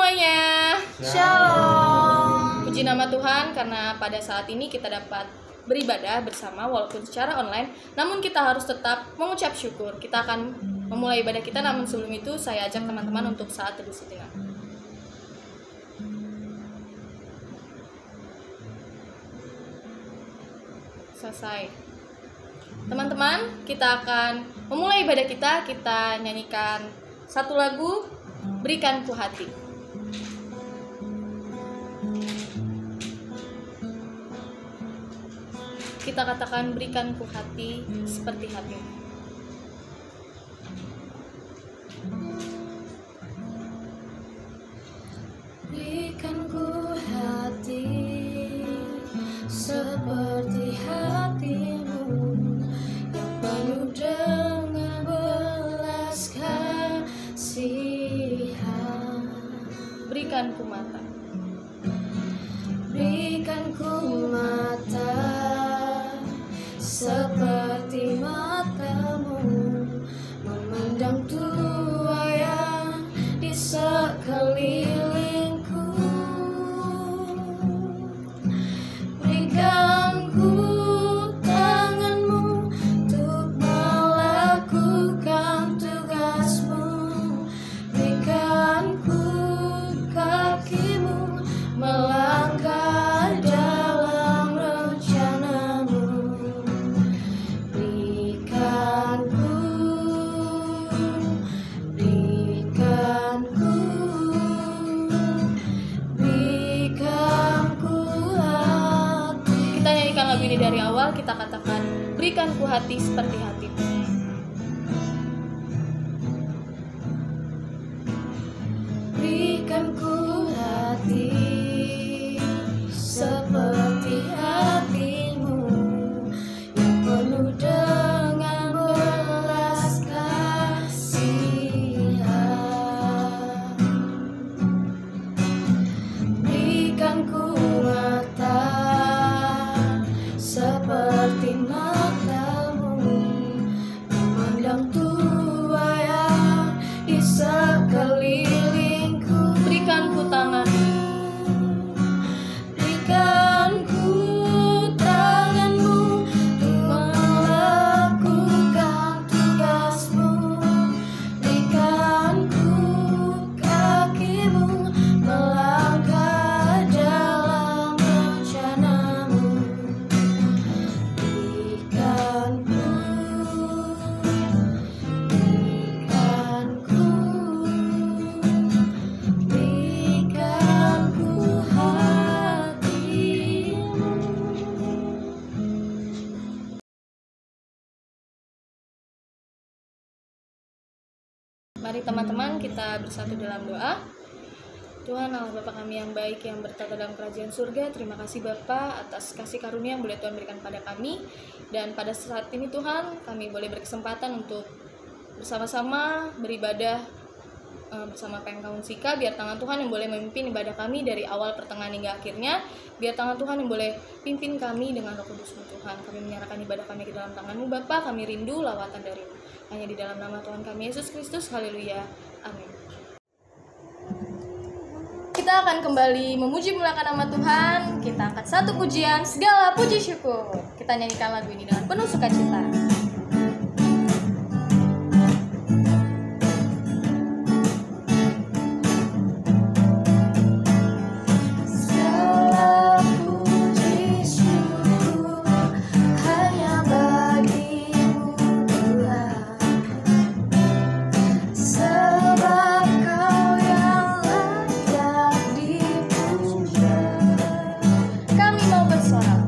semuanya. Shalom. Puji nama Tuhan karena pada saat ini kita dapat beribadah bersama walaupun secara online, namun kita harus tetap mengucap syukur. Kita akan memulai ibadah kita, namun sebelum itu saya ajak teman-teman untuk saat teduh sejenak. Selesai. Teman-teman, kita akan memulai ibadah kita. Kita nyanyikan satu lagu, Berikan Ku Hati. Kita katakan, berikan ku hati seperti hatimu. Berikan ku hati seperti hatimu yang penuh dengan belas kasihan. Berikan ku mata. Berikan ku mata seperti matamu memandang tua yang di sekelilingku. Berikan ku tanganmu untuk melakukan tugasmu. Berikan ku kakimu melangkah dalam rencanamu. Berikan ku hati. Kita nyanyikan lagu ini dari awal. Kita katakan, berikan ku hati seperti hatimu. Berikan ku hati seperti hatimu yang penuh dengan belas kasihan. Berikan ku mata seperti matamu memandang tua yang di sekelilingku. Berikan ku tangan. Berikan ku tanganmu untuk melakukan tugasmu. Berikan ku kakimu melangkah dalam rencanamu. Berikan ku hatimu. Mari teman-teman kita bersatu dalam doa. Tuhan Allah Bapa kami yang baik yang bertata dalam kerajaan surga, terima kasih Bapa atas kasih karunia yang boleh Tuhan berikan pada kami. Dan pada saat ini Tuhan, kami boleh berkesempatan untuk bersama-sama beribadah bersama PMK Unsika. Biar tangan Tuhan yang boleh memimpin ibadah kami dari awal, pertengahan hingga akhirnya. Biar tangan Tuhan yang boleh pimpin kami dengan Roh Kudus-Mu Tuhan. Kami menyerahkan ibadah kami ke dalam tangan-Mu Bapa. Kami rindu lawatan dari-Mu. Hanya di dalam nama Tuhan kami Yesus Kristus. Haleluya. Amin. Kita akan kembali memuji muliakan nama Tuhan. Kita angkat satu pujian, segala puji syukur. Kita nyanyikan lagu ini dengan penuh sukacita. Segala puji syukur hanya bagimu Tuhan, sebab Kau yang layak dipuja. Kami mau bersorak.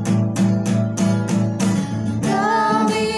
Kami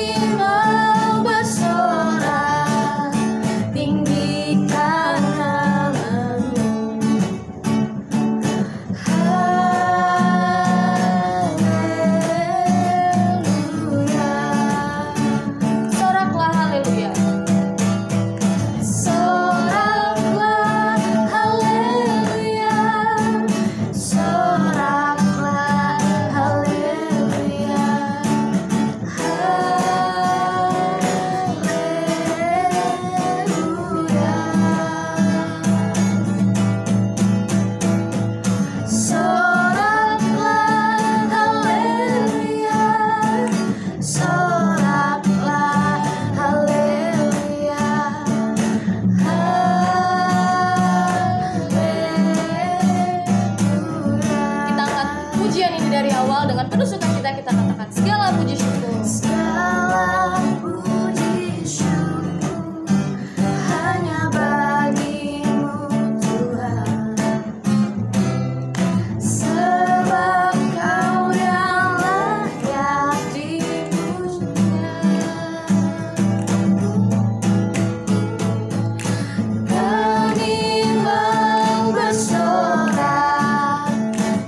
puji syukur. Segala puji syukur hanya bagimu Tuhan, sebab Kau yang layak dipuja. Gemilang bersorak,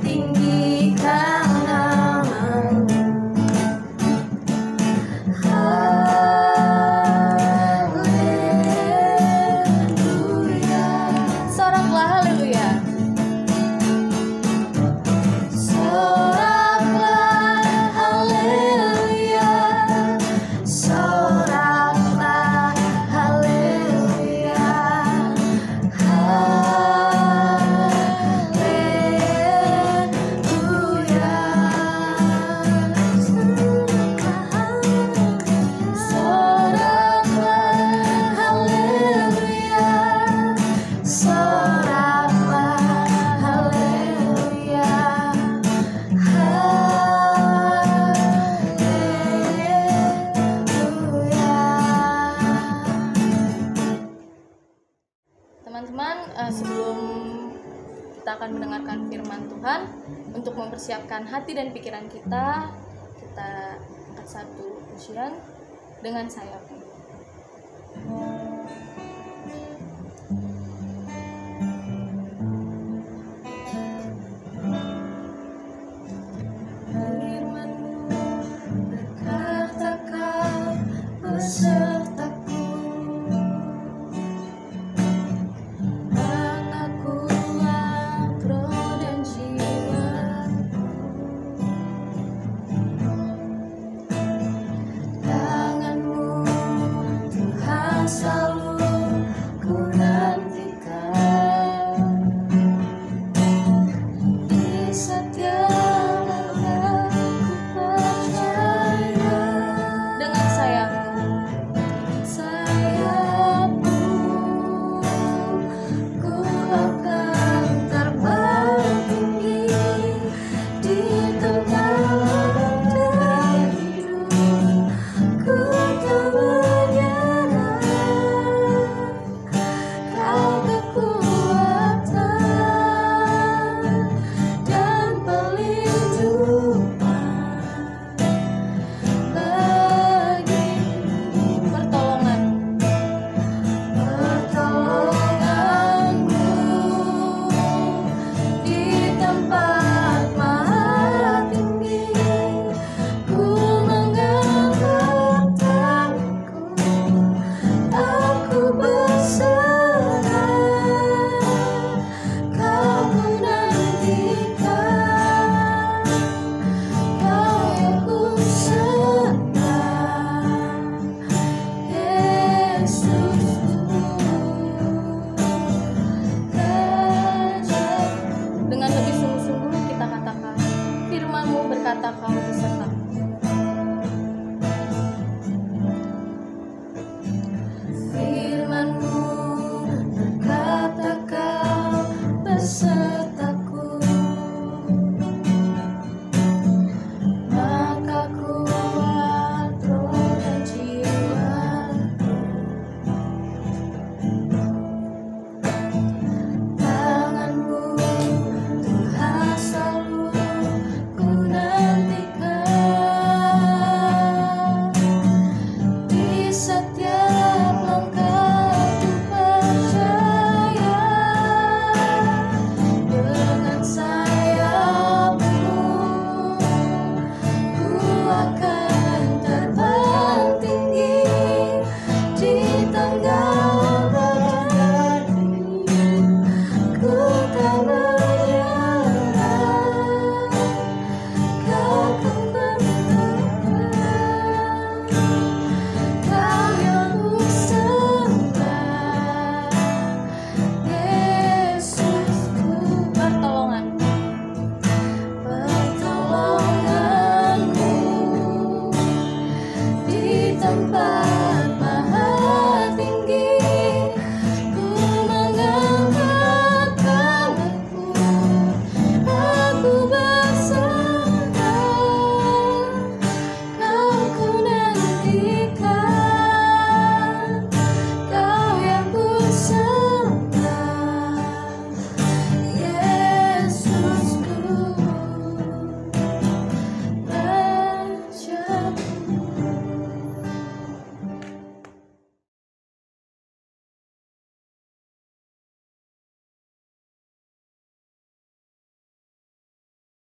tinggikan namamu. Haleluya. Soraklah haleluya. Soraklah haleluya. Soraklah haleluya. Haleluya. Soraklah haleluya. Soraklah haleluya. Teman-teman, sebelum kita akan mendengarkan firman Tuhan, untuk mempersiapkan hati dan pikiran kita angkat satu pujian dengan sayapmu. Firman-Mu berkata Kau besertaku, makakulah roh dan jiwaku. Tangan-Mu Tuhan selalu ku nantikan, di setiap langkah ku percaya. Dengan sayapmu.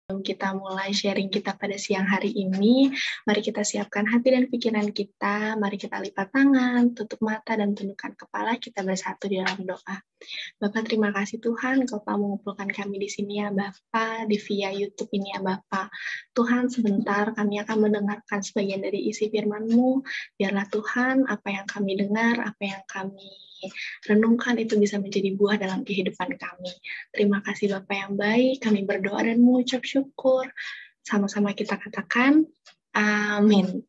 Sebelum kita mulai sharing kita pada siang hari ini, mari kita siapkan hati dan pikiran kita, mari kita lipat tangan, tutup mata, dan tundukkan kepala, kita bersatu di dalam doa. Bapak, terima kasih Tuhan, Kau telah mengumpulkan kami di sini ya Bapak, di via YouTube ini ya Bapak. Tuhan, sebentar kami akan mendengarkan sebagian dari isi firman-Mu, biarlah Tuhan, apa yang kami dengar, apa yang kami renungkan itu bisa menjadi buah dalam kehidupan kami. Terima kasih Bapak yang baik, kami berdoa dan mengucap syukur. Sama-sama kita katakan, amin.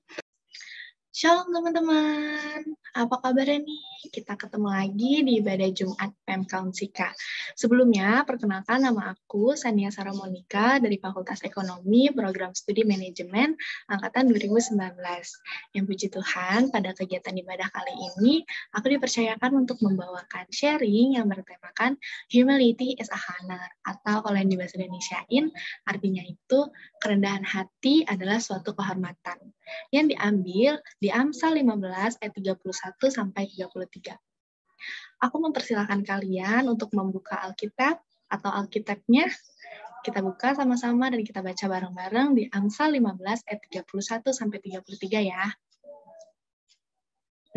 Shalom teman-teman, apa kabarnya nih? Kita ketemu lagi di ibadah Jumat PMK Unsika. Sebelumnya, perkenalkan nama aku Sania Sarah Monica dari Fakultas Ekonomi, Program Studi Manajemen, Angkatan 2019. Yang puji Tuhan, pada kegiatan ibadah kali ini, aku dipercayakan untuk membawakan sharing yang bertemakan Humility is a Honor, atau kalau yang di bahasa Indonesiain, artinya itu kerendahan hati adalah suatu kehormatan, yang diambil di Amsal 15 ayat 31 sampai 33. Aku mempersilahkan kalian untuk membuka Alkitab atau Alkitabnya. Kita buka sama-sama dan kita baca bareng-bareng di Amsal 15 ayat 31 sampai 33 ya.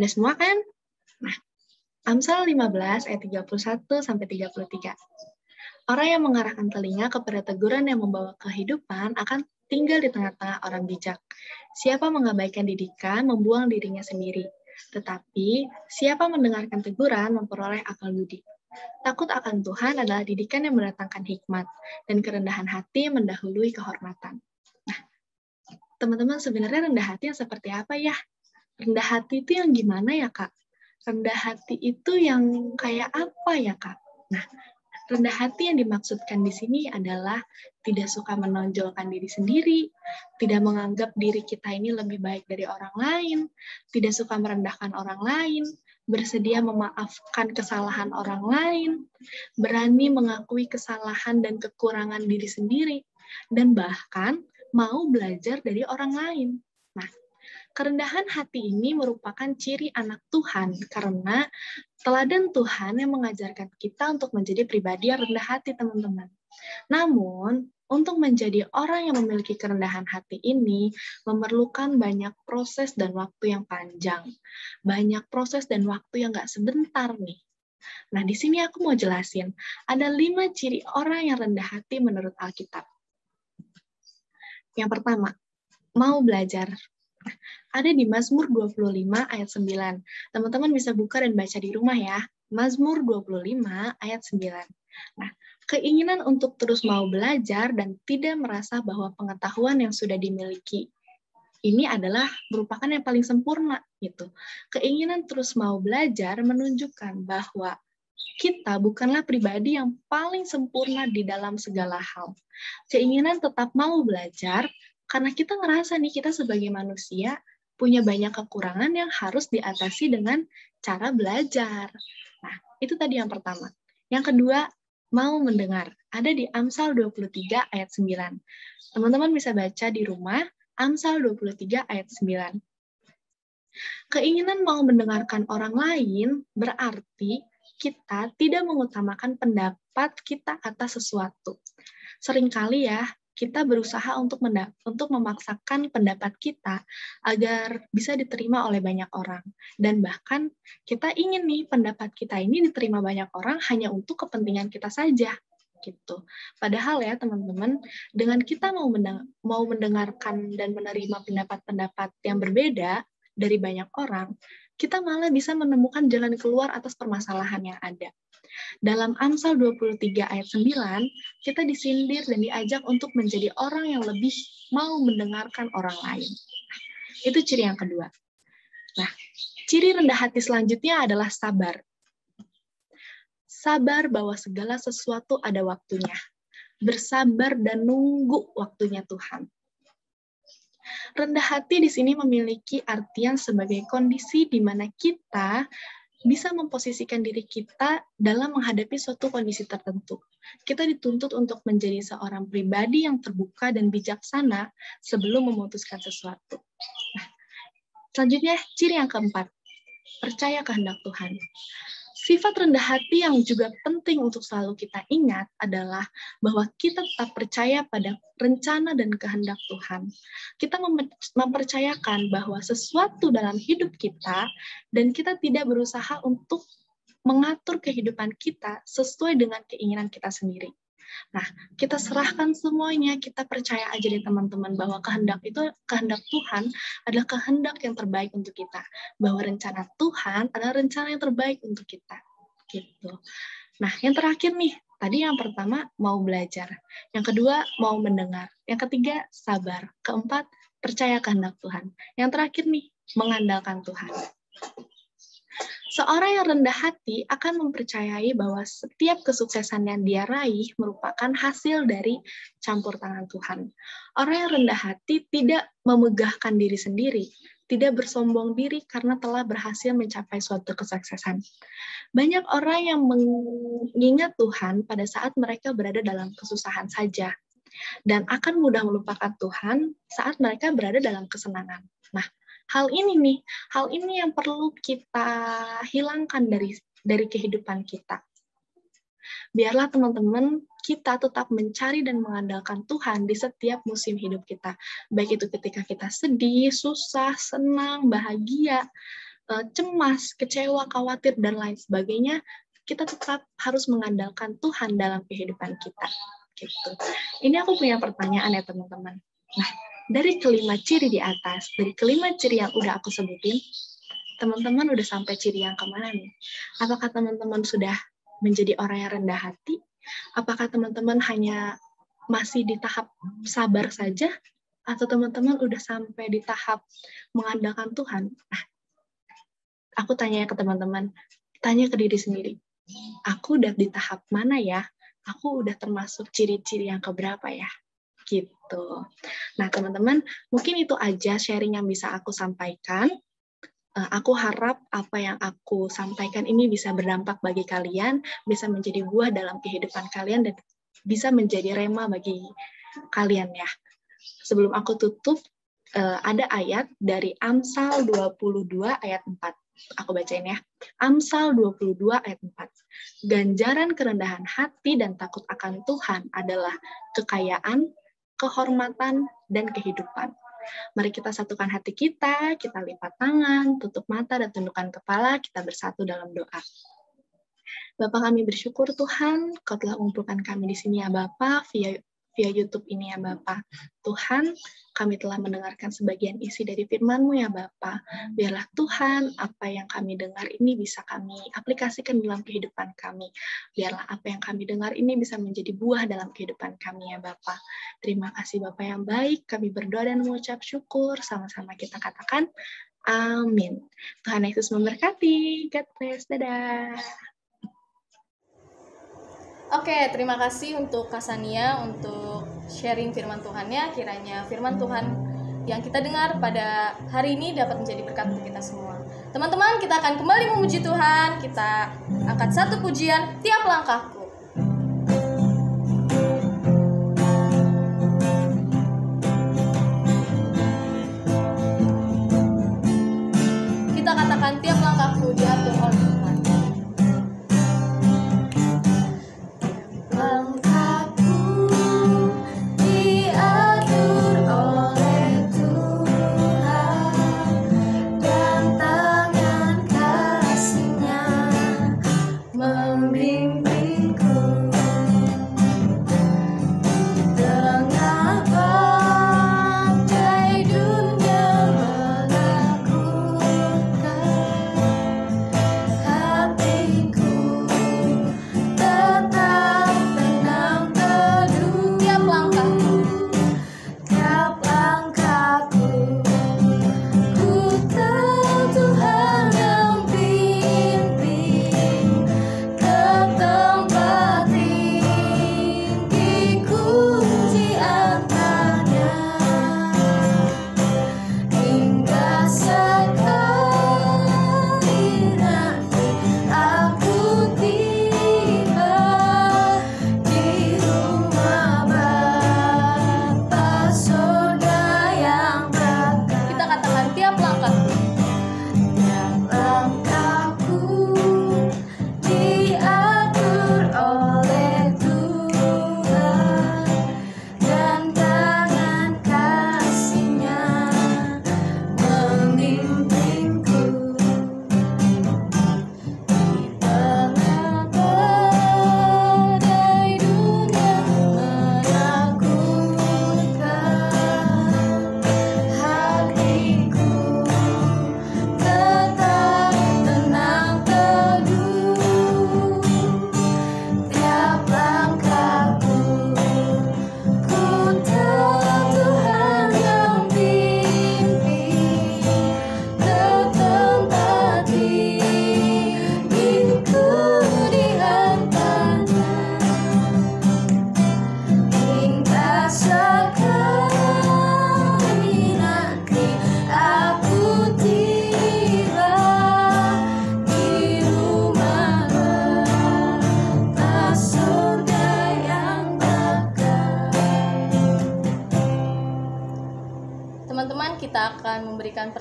Udah semua kan? Nah, Amsal 15 ayat 31 sampai 33. Orang yang mengarahkan telinga kepada teguran yang membawa kehidupan akan tinggal di tengah-tengah orang bijak. Siapa mengabaikan didikan, membuang dirinya sendiri. Tetapi, siapa mendengarkan teguran, memperoleh akal budi. Takut akan Tuhan adalah didikan yang mendatangkan hikmat, dan kerendahan hati mendahului kehormatan. Nah, teman-teman, sebenarnya rendah hati yang seperti apa ya? Rendah hati itu yang gimana ya, Kak? Rendah hati itu yang kayak apa ya, Kak? Nah, rendah hati yang dimaksudkan di sini adalah tidak suka menonjolkan diri sendiri, tidak menganggap diri kita ini lebih baik dari orang lain, tidak suka merendahkan orang lain, bersedia memaafkan kesalahan orang lain, berani mengakui kesalahan dan kekurangan diri sendiri, dan bahkan mau belajar dari orang lain. Nah, kerendahan hati ini merupakan ciri anak Tuhan karena teladan Tuhan yang mengajarkan kita untuk menjadi pribadi yang rendah hati, teman-teman. Namun, untuk menjadi orang yang memiliki kerendahan hati ini memerlukan banyak proses dan waktu yang panjang. Banyak proses dan waktu yang nggak sebentar nih. Nah, di sini aku mau jelasin, ada 5 ciri orang yang rendah hati menurut Alkitab. Yang pertama, mau belajar. Ada di Mazmur 25 ayat 9. Teman-teman bisa buka dan baca di rumah ya. Mazmur 25 ayat 9. Nah, keinginan untuk terus mau belajar dan tidak merasa bahwa pengetahuan yang sudah dimiliki ini adalah merupakan yang paling sempurna gitu. Keinginan terus mau belajar menunjukkan bahwa kita bukanlah pribadi yang paling sempurna di dalam segala hal. Keinginan tetap mau belajar karena kita ngerasa nih kita sebagai manusia punya banyak kekurangan yang harus diatasi dengan cara belajar. Nah, itu tadi yang pertama. Yang kedua, mau mendengar. Ada di Amsal 23 ayat 9. Teman-teman bisa baca di rumah, Amsal 23 ayat 9. Keinginan mau mendengarkan orang lain berarti kita tidak mengutamakan pendapat kita atas sesuatu. Seringkali ya, kita berusaha untuk memaksakan pendapat kita agar bisa diterima oleh banyak orang. Dan bahkan kita ingin nih pendapat kita ini diterima banyak orang hanya untuk kepentingan kita saja. Gitu. Padahal ya teman-teman, dengan kita mau mendengarkan dan menerima pendapat-pendapat yang berbeda dari banyak orang, kita malah bisa menemukan jalan keluar atas permasalahan yang ada. Dalam Amsal 23 ayat 9, kita disindir dan diajak untuk menjadi orang yang lebih mau mendengarkan orang lain. Itu ciri yang kedua. Nah, ciri rendah hati selanjutnya adalah sabar. Sabar bahwa segala sesuatu ada waktunya. Bersabar dan nunggu waktunya Tuhan. Rendah hati di sini memiliki artian sebagai kondisi di mana kita bisa memposisikan diri kita dalam menghadapi suatu kondisi tertentu. Kita dituntut untuk menjadi seorang pribadi yang terbuka dan bijaksana sebelum memutuskan sesuatu. Nah, selanjutnya, ciri yang keempat, percaya kehendak Tuhan. Sifat rendah hati yang juga penting untuk selalu kita ingat adalah bahwa kita tetap percaya pada rencana dan kehendak Tuhan. Kita mempercayakan bahwa sesuatu dalam hidup kita dan kita tidak berusaha untuk mengatur kehidupan kita sesuai dengan keinginan kita sendiri. Nah, kita serahkan semuanya, kita percaya aja deh teman-teman bahwa kehendak Tuhan adalah kehendak yang terbaik untuk kita. Bahwa rencana Tuhan adalah rencana yang terbaik untuk kita. Gitu. Nah, yang terakhir nih, tadi yang pertama mau belajar, yang kedua mau mendengar, yang ketiga sabar, keempat percaya kehendak Tuhan. Yang terakhir nih, mengandalkan Tuhan. Seorang yang rendah hati akan mempercayai bahwa setiap kesuksesan yang dia raih merupakan hasil dari campur tangan Tuhan. Orang yang rendah hati tidak memegahkan diri sendiri, tidak bersombong diri karena telah berhasil mencapai suatu kesuksesan. Banyak orang yang mengingat Tuhan pada saat mereka berada dalam kesusahan saja, dan akan mudah melupakan Tuhan saat mereka berada dalam kesenangan. Nah, hal ini yang perlu kita hilangkan dari kehidupan kita. Biarlah teman-teman kita tetap mencari dan mengandalkan Tuhan di setiap musim hidup kita. Baik itu ketika kita sedih, susah, senang, bahagia, cemas, kecewa, khawatir, dan lain sebagainya, kita tetap harus mengandalkan Tuhan dalam kehidupan kita. Gitu. Ini aku punya pertanyaan ya teman-teman. Nah, dari kelima ciri di atas, dari kelima ciri yang udah aku sebutin, teman-teman udah sampai ciri yang kemana nih? Apakah teman-teman sudah menjadi orang yang rendah hati? Apakah teman-teman hanya masih di tahap sabar saja? Atau teman-teman udah sampai di tahap mengandalkan Tuhan? Nah, aku tanya ke teman-teman, tanya ke diri sendiri. Aku udah di tahap mana ya? Aku udah termasuk ciri-ciri yang keberapa ya? Gitu. Nah, teman-teman, mungkin itu aja sharing yang bisa aku sampaikan. Aku harap apa yang aku sampaikan ini bisa berdampak bagi kalian, bisa menjadi buah dalam kehidupan kalian, dan bisa menjadi rema bagi kalian ya. Sebelum aku tutup, ada ayat dari Amsal 22 ayat 4. Aku bacain ya. Amsal 22 ayat 4. Ganjaran kerendahan hati dan takut akan Tuhan adalah kekayaan, kehormatan, dan kehidupan. Mari kita satukan hati kita lipat tangan, tutup mata, dan tundukkan kepala, kita bersatu dalam doa. Bapa, kami bersyukur Tuhan, Kau telah mengumpulkan kami di sini ya Bapa, via YouTube ini ya Bapa. Tuhan, kami telah mendengarkan sebagian isi dari firman-Mu ya Bapa. Biarlah Tuhan, apa yang kami dengar ini bisa kami aplikasikan dalam kehidupan kami. Biarlah apa yang kami dengar ini bisa menjadi buah dalam kehidupan kami ya Bapa. Terima kasih Bapa yang baik, kami berdoa dan mengucap syukur, sama-sama kita katakan, amin. Tuhan Yesus memberkati, God bless, dadah. Oke, terima kasih untuk Kasania untuk sharing firman Tuhannya. Kiranya firman Tuhan yang kita dengar pada hari ini dapat menjadi berkat untuk kita semua. Teman-teman, kita akan kembali memuji Tuhan. Kita angkat satu pujian, Tiap Langkahku. Kita katakan tiap langkahku diatur oleh Tuhan.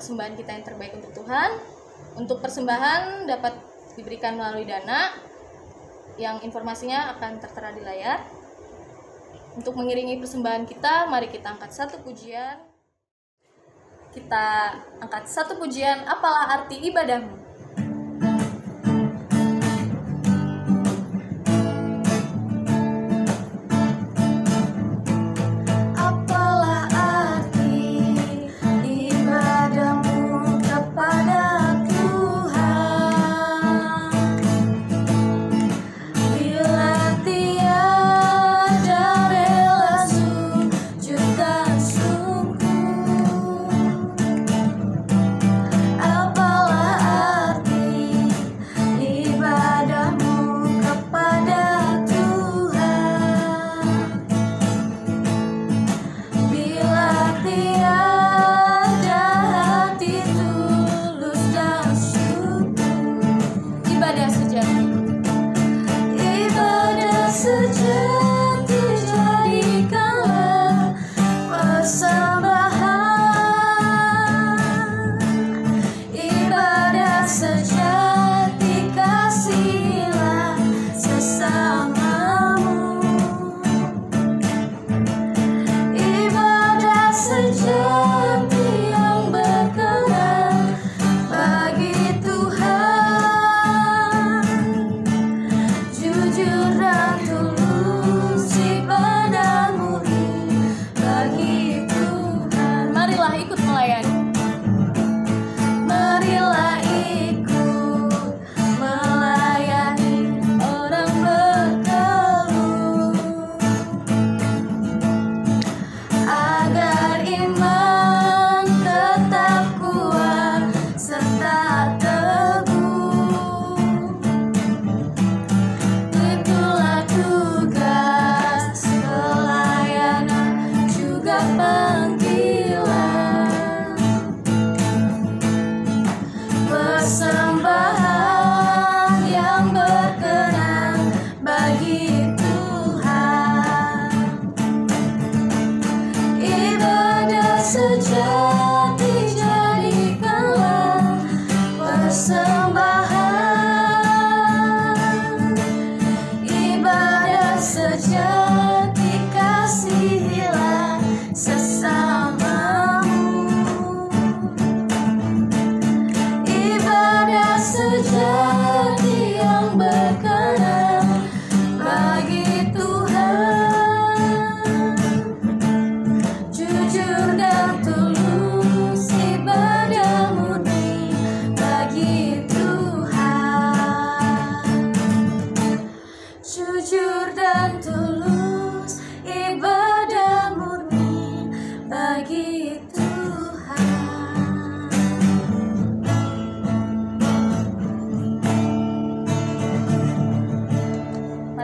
persembahan kita yang terbaik untuk Tuhan. Untuk persembahan dapat diberikan melalui Dana yang informasinya akan tertera di layar. Untuk mengiringi persembahan kita, mari kita angkat satu pujian. Kita angkat satu pujian, apalah arti ibadahmu.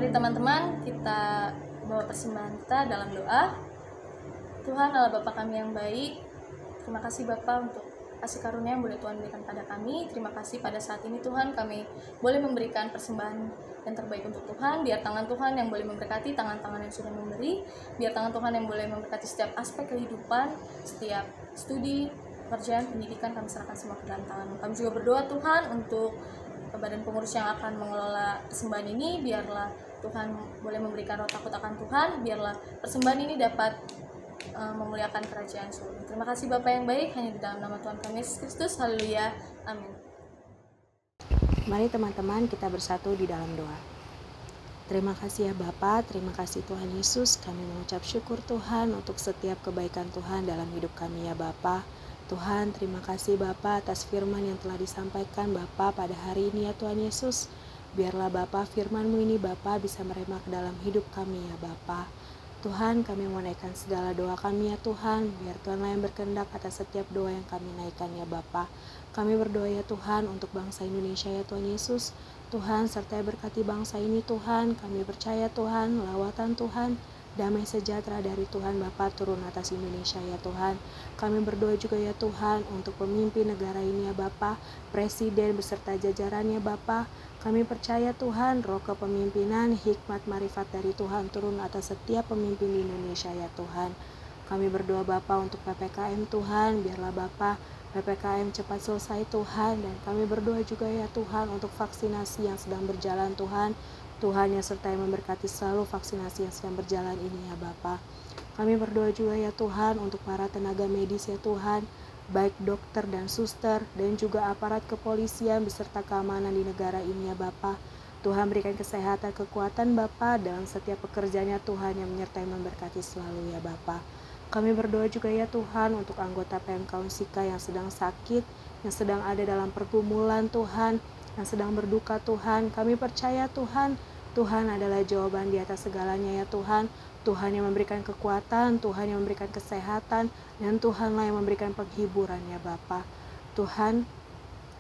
Teman-teman, kita bawa persembahan kita dalam doa. Tuhan Allah Bapa kami yang baik, terima kasih Bapa untuk kasih karunia yang boleh Tuhan berikan pada kami. Terima kasih pada saat ini Tuhan kami boleh memberikan persembahan yang terbaik untuk Tuhan. Biar tangan Tuhan yang boleh memberkati tangan-tangan yang sudah memberi. Biar tangan Tuhan yang boleh memberkati setiap aspek kehidupan, setiap studi, pekerjaan, pendidikan, kami serahkan semua ke dalam tangan. Kami juga berdoa Tuhan untuk badan pengurus yang akan mengelola persembahan ini. Biarlah Tuhan boleh memberikan roh takut akan Tuhan, biarlah persembahan ini dapat memuliakan kerajaan surga. Terima kasih Bapa yang baik, hanya di dalam nama Tuhan kami Yesus Kristus. Haleluya. Amin. Mari teman-teman kita bersatu di dalam doa. Terima kasih ya Bapa, terima kasih Tuhan Yesus. Kami mengucap syukur Tuhan untuk setiap kebaikan Tuhan dalam hidup kami ya Bapa. Tuhan, terima kasih Bapa atas firman yang telah disampaikan Bapa pada hari ini ya Tuhan Yesus. Biarlah Bapa firman-Mu ini Bapa bisa merema ke dalam hidup kami ya Bapa. Tuhan, kami mau naikkan segala doa kami ya Tuhan. Biar Tuhanlah yang berkehendak atas setiap doa yang kami naikkan ya Bapa. Kami berdoa ya Tuhan untuk bangsa Indonesia ya Tuhan Yesus. Tuhan, sertai berkati bangsa ini Tuhan. Kami percaya Tuhan, lawatan Tuhan, damai sejahtera dari Tuhan Bapa turun atas Indonesia ya Tuhan. Kami berdoa juga ya Tuhan untuk pemimpin negara ini ya Bapa, Presiden beserta jajarannya Bapa. Kami percaya Tuhan, roh kepemimpinan, hikmat, marifat dari Tuhan turun atas setiap pemimpin di Indonesia ya Tuhan. Kami berdoa Bapa untuk PPKM Tuhan, biarlah Bapa PPKM cepat selesai Tuhan, dan kami berdoa juga ya Tuhan untuk vaksinasi yang sedang berjalan Tuhan. Tuhan yang sertai memberkati selalu vaksinasi yang sedang berjalan ini ya Bapa. Kami berdoa juga ya Tuhan untuk para tenaga medis ya Tuhan, baik dokter dan suster dan juga aparat kepolisian beserta keamanan di negara ini ya Bapa. Tuhan berikan kesehatan, kekuatan Bapa dalam setiap pekerjaannya Tuhan yang menyertai memberkati selalu ya Bapa. Kami berdoa juga ya Tuhan untuk anggota PMK Unsika yang sedang sakit, yang sedang ada dalam pergumulan Tuhan, yang sedang berduka Tuhan. Kami percaya Tuhan, Tuhan adalah jawaban di atas segalanya ya Tuhan. Tuhan yang memberikan kekuatan, Tuhan yang memberikan kesehatan, dan Tuhanlah yang memberikan penghiburan ya Bapa. Tuhan,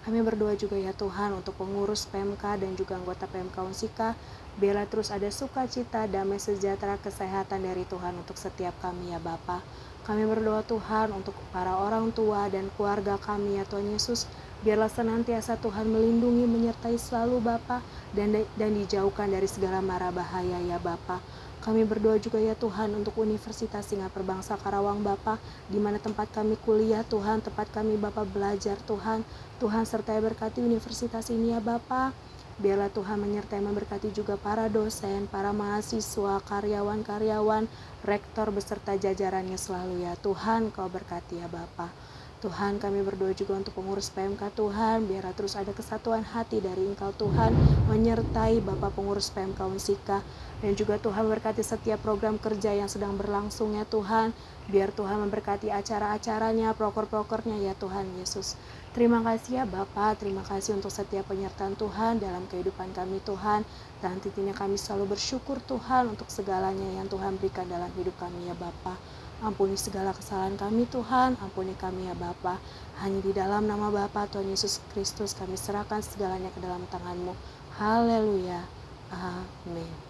kami berdoa juga ya Tuhan untuk pengurus PMK dan juga anggota PMK Unsika, biarlah terus ada sukacita, damai sejahtera, kesehatan dari Tuhan untuk setiap kami ya Bapa. Kami berdoa Tuhan untuk para orang tua dan keluarga kami ya Tuhan Yesus, biarlah senantiasa Tuhan melindungi, menyertai selalu Bapa, dan dijauhkan dari segala mara bahaya ya Bapa. Kami berdoa juga ya Tuhan untuk Universitas Singapura Bangsa Karawang Bapa, di mana tempat kami kuliah Tuhan, tempat kami Bapa belajar Tuhan. Tuhan sertai berkati universitas ini ya Bapa. Biarlah Tuhan menyertai memberkati juga para dosen, para mahasiswa, karyawan-karyawan, rektor beserta jajarannya selalu ya Tuhan. Kau berkati ya Bapa. Tuhan, kami berdoa juga untuk pengurus PMK Tuhan, biarlah terus ada kesatuan hati dari Engkau Tuhan, menyertai Bapak pengurus PMK Unsika, dan juga Tuhan berkati setiap program kerja yang sedang berlangsung ya Tuhan, biar Tuhan memberkati acara-acaranya, proker-prokernya ya Tuhan Yesus. Terima kasih ya Bapak, terima kasih untuk setiap penyertaan Tuhan dalam kehidupan kami Tuhan, dan tentunya kami selalu bersyukur Tuhan untuk segalanya yang Tuhan berikan dalam hidup kami ya Bapak. Ampuni segala kesalahan kami Tuhan, ampuni kami ya Bapa. Hanya di dalam nama Bapa Tuhan Yesus Kristus kami serahkan segalanya ke dalam tangan-Mu. Haleluya. Amin.